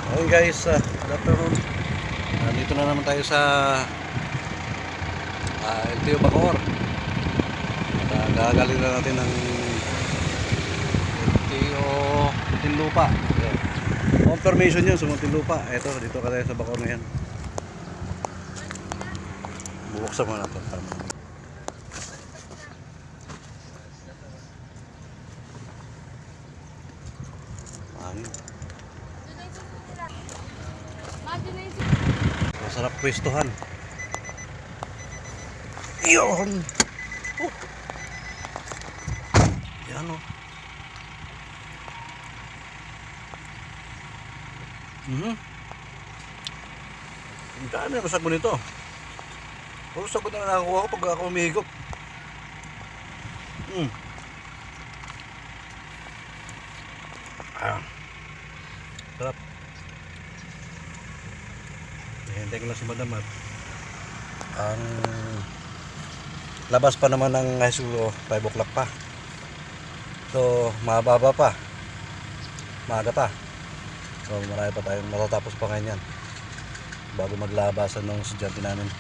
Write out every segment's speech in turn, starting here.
Okay guys, good afternoon. Nandito na naman tayo sa LTO Bacoor. At gagaling na natin ng LTO Muntinlupa. Confirmation yun sa Muntinlupa. Ito, dito ka tayo sa Bacoor na yan. Bubuksan mo na ito. Hangin. Masarap pwestuhan. Iyon. Yan o. Ang dami ang sagot nito. Puro sagot na nakakuha ko pag ako umihigop. Sarap. Hintay ko lang si Madam at ang labas pa naman ng high school 5 o'clock pa. So mababa pa, maaga pa. So marami pa tayong matatapos pa ngayon yan bago maglabasan ng estudyante namin.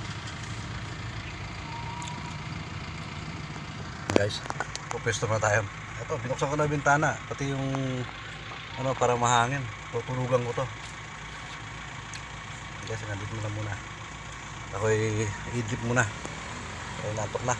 Guys, pupesto na tayo. Ito, binuksan ko na bintana, pati yung ano, para mahangin. Tutulugan ko to. Guys, nandito na muna. Ako'y idlip muna. Ay natok na.